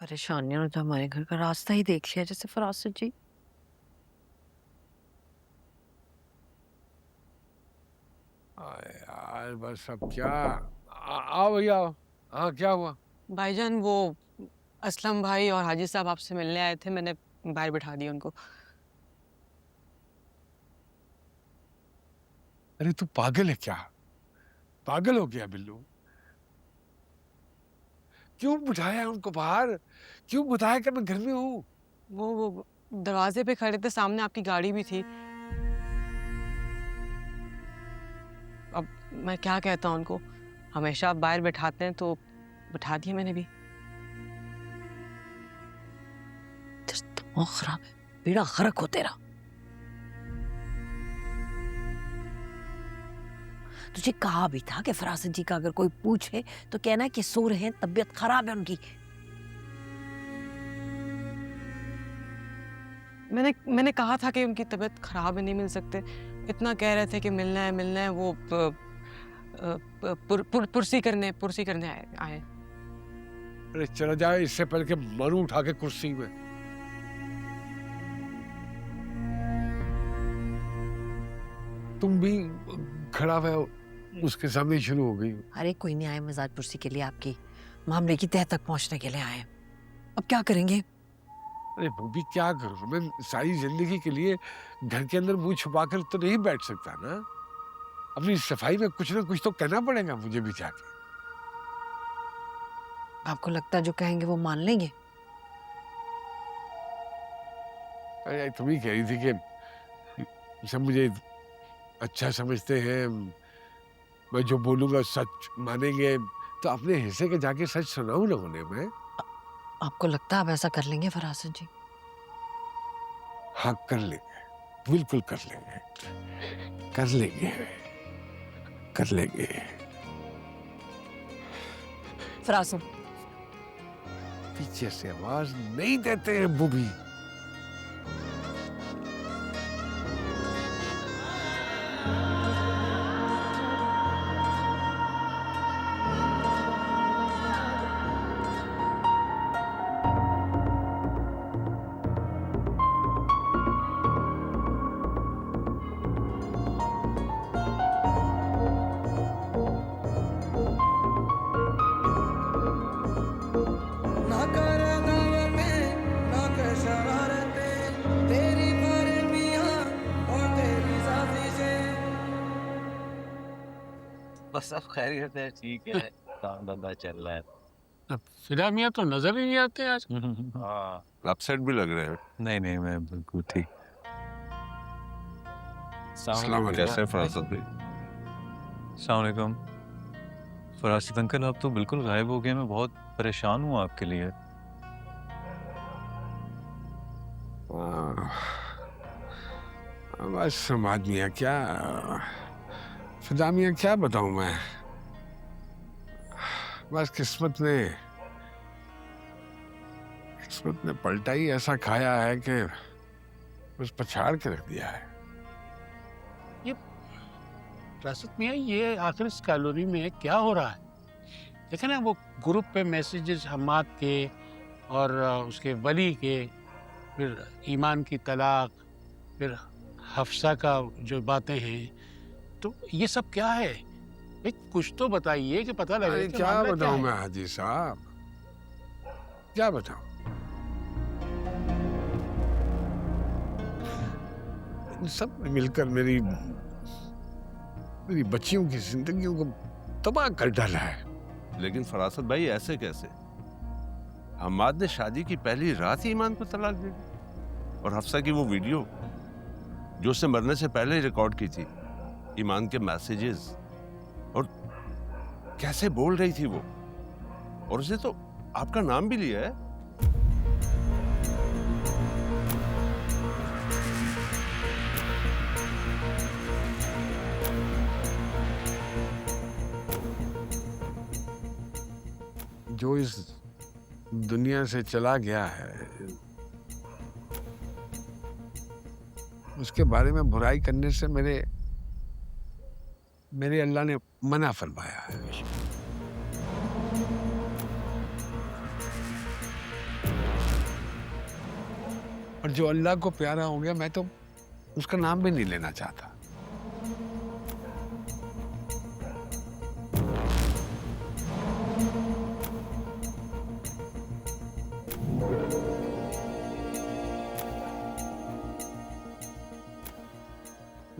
परेशानियों ने तो हमारे घर का रास्ता ही देख लिया जैसे फरासत जी। यार बस अब क्या आओ भैया आओ। हाँ क्या हुआ? भाईजान वो असलम भाई और हाजी साहब आपसे मिलने आए थे, मैंने बाहर बिठा दिया उनको। अरे तू पागल है क्या? पागल हो गया बिल्लू? क्यों बिठाया उनको बाहर? क्यों बताया कि मैं घर में हूँ? वो दरवाजे पे खड़े थे, सामने आपकी गाड़ी भी थी। अब मैं क्या कहता हूँ उनको, हमेशा आप बाहर बैठाते हैं तो बिठा दिया मैंने भी। तेरा दिमाग खराब है, बेड़ा गर्क हो तेरा। तुझे कहा भी था कि फरासत जी का अगर कोई पूछे तो कहना कि सो रहे हैं, तबीयत खराब है उनकी। मैंने कहा था कि उनकी तबीयत खराब है, नहीं मिल सकते। इतना कह रहे थे कि मिलना है, वो पुरसी करने आए। अरे चला जाए इससे पहले कि मरूं उठा के कुर्सी में। तुम भी खड़ा हुए हो, उसके सामने शुरू हो गई। अरे कोई नहीं आए मजाज पुरसी के लिए, आपकी मामले की तह तक पहुंचने के लिए आए। अब क्या करेंगे? अरे वो भी क्या करूं मैं? सारी जिंदगी के लिए घर के अंदर मुंह छुपा कर तो नहीं बैठ सकता ना। अपनी सफाई में कुछ ना कुछ तो कहना पड़ेगा मुझे भी जाके। आपको लगता है जो कहेंगे वो मान लेंगे? अरे तुम ही कह रही थी कि सब मुझे अच्छा समझते हैं, मैं जो बोलूंगा सच मानेंगे, तो अपने हिस्से के जाके सच सुनाऊं ना उन्हें मैं। आपको लगता है आप ऐसा कर लेंगे फरासत जी? हाँ कर लेंगे, बिल्कुल कर लेंगे, कर लेंगे, कर लेंगे। फरासत पीछे से आवाज नहीं देते हैं वो भी। ना कर दावतें, ना कर शरारतें, तेरी फरमियाँ और तेरी साजिशें। बस सब खैरियत है, ठीक है। काम धंधा चल रहा है। अब फिदा मियाँ तो नजर ही नहीं आते आज। हाँ। अपसेट भी लग रहे हैं। नहीं नहीं, मैं बिल्कुल ठीक। अस्सलाम वालेकुम। कैसे हैं फरासत भाई? अस्सलाम वालेकुम। फरासित अंकल, आप तो बिल्कुल गायब हो गए, मैं बहुत परेशान हूँ आपके लिए। बस समाज मियाँ क्या, फिदा मियाँ क्या बताऊं मैं। बस किस्मत ने पलटा ही ऐसा खाया है कि बस पछाड़ के रख दिया है। ये रासत मियाँ, ये आखिर इस कॉलोनी में क्या हो रहा है? देखे ना, वो ग्रुप पे मैसेजेस हम्माद के और उसके वली के, फिर ईमान की तलाक, फिर हफ्सा का जो बातें हैं, तो ये सब क्या है? भाई कुछ तो बताइए कि पता लगे अरे कि क्या मामला बताऊं है। मैं हाजी साहब, क्या बताऊं। इन सब ने मिलकर मेरी बच्चियों की जिंदगियों को तबाह कर डाला है। लेकिन फरासत भाई ऐसे कैसे? हम्माद ने शादी की पहली रात ही ईमान को तलाक दे दी। और हफ्सा की वो वीडियो जो उसने मरने से पहले ही रिकॉर्ड की थी, ईमान के मैसेजेस, और कैसे बोल रही थी वो, और उसने तो आपका नाम भी लिया है। जो इस दुनिया से चला गया है उसके बारे में बुराई करने से मेरे अल्लाह ने मना फरमाया है। और जो अल्लाह को प्यारा हो गया, मैं तो उसका नाम भी नहीं लेना चाहता।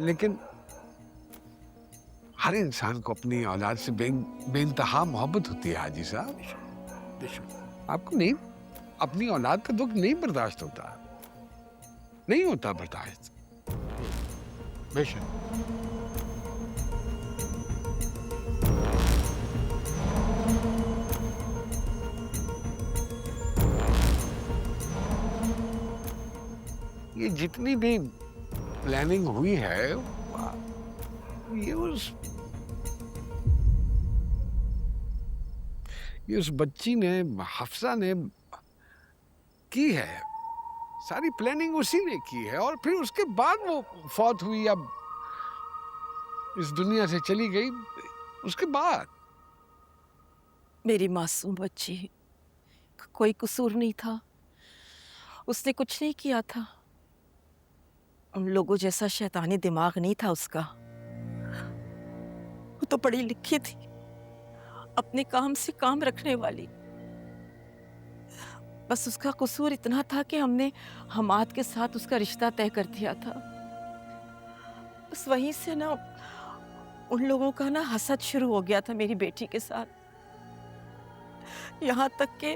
लेकिन हर इंसान को अपनी औलाद से बेइंतहा मोहब्बत होती है हाजी साहब। आपको नहीं, अपनी औलाद का दुख नहीं बर्दाश्त होता, नहीं होता बर्दाश्त। बेशक। ये जितनी भी प्लानिंग हुई है, ये उस बच्ची ने, हफ्सा ने की है। सारी प्लानिंग उसी ने की है, और फिर उसके बाद वो फौत हुई, अब इस दुनिया से चली गई। उसके बाद मेरी मासूम बच्ची का कोई कसूर नहीं था, उसने कुछ नहीं किया था। उन लोगों जैसा शैतानी दिमाग नहीं था उसका। वो तो पढ़ी लिखी थी, अपने काम से काम रखने वाली। बस उसका कसूर इतना था कि हमने हमाद के साथ उसका रिश्ता तय कर दिया था। बस वहीं से ना उन लोगों का ना हसद शुरू हो गया था मेरी बेटी के साथ। यहाँ तक कि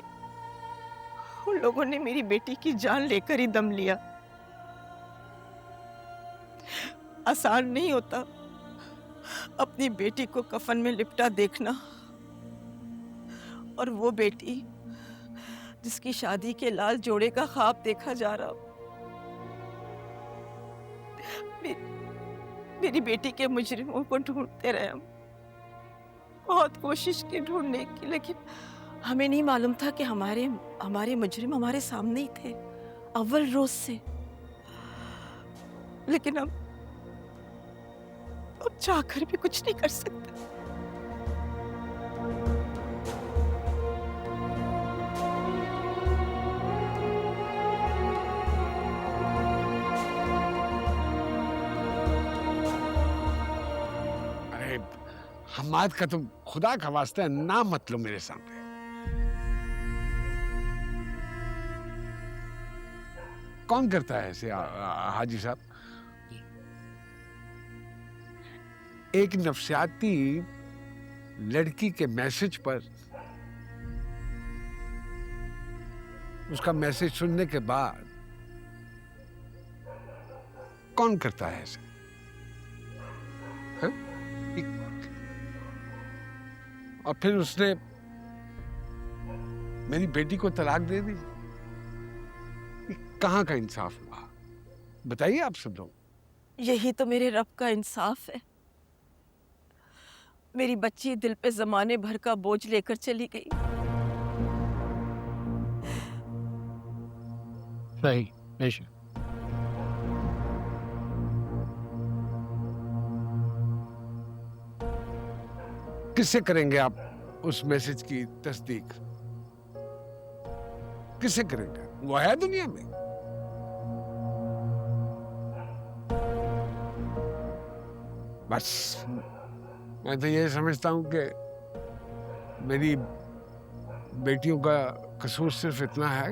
उन लोगों ने मेरी बेटी की जान लेकर ही दम लिया। आसान नहीं होता अपनी बेटी को कफन में लिपटा देखना, और वो बेटी जिसकी शादी के लाल जोड़े का ख्वाब देखा जा रहा। मेरी बेटी के मुजरिमों को ढूंढते रहे हम, बहुत कोशिश की ढूंढने की, लेकिन हमें नहीं मालूम था कि हमारे मुजरिम हमारे सामने ही थे अव्वल रोज से। लेकिन अब चाहकर भी कुछ नहीं कर सकते। अरे हमाद का तो खुदा का वास्ता है, नाम मत लो मेरे सामने। कौन करता है ऐसे हाजी साहब? एक नफसियाती लड़की के मैसेज पर, उसका मैसेज सुनने के बाद कौन करता है ऐसे? हैं? और फिर उसने मेरी बेटी को तलाक दे दी। कहाँ का इंसाफ हुआ? बताइए आप सब लोग। यही तो मेरे रब का इंसाफ है। मेरी बच्ची दिल पे जमाने भर का बोझ लेकर चली गई। सही, बेशक। किससे करेंगे आप उस मैसेज की तस्दीक? किससे करेंगे? वो है दुनिया में? बस मैं तो ये समझता हूं कि मेरी बेटियों का कसूर सिर्फ इतना है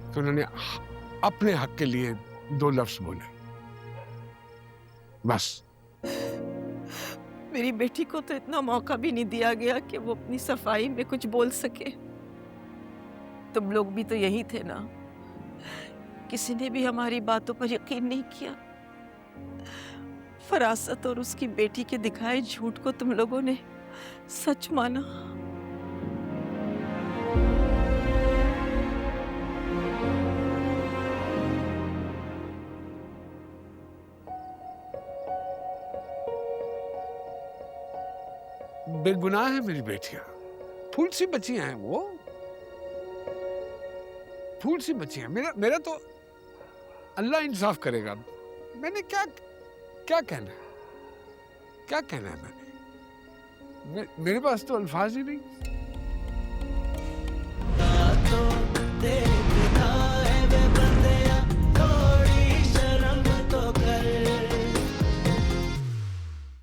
कि उन्होंने अपने हक के लिए 2 लफ्ज बोले, बस। मेरी बेटी को तो इतना मौका भी नहीं दिया गया कि वो अपनी सफाई में कुछ बोल सके। तुम लोग भी तो यही थे ना, किसी ने भी हमारी बातों पर यकीन नहीं किया। फरासत और उसकी बेटी के दिखाए झूठ को तुम लोगों ने सच माना। बेगुनाह है मेरी बेटियां, फूल सी बच्चियां हैं वो, फूल सी बच्चियां। मेरा तो अल्लाह इंसाफ करेगा। मैंने क्या कहना है? क्या कहना है मैंने? मेरे पास तो अल्फाज ही नहीं।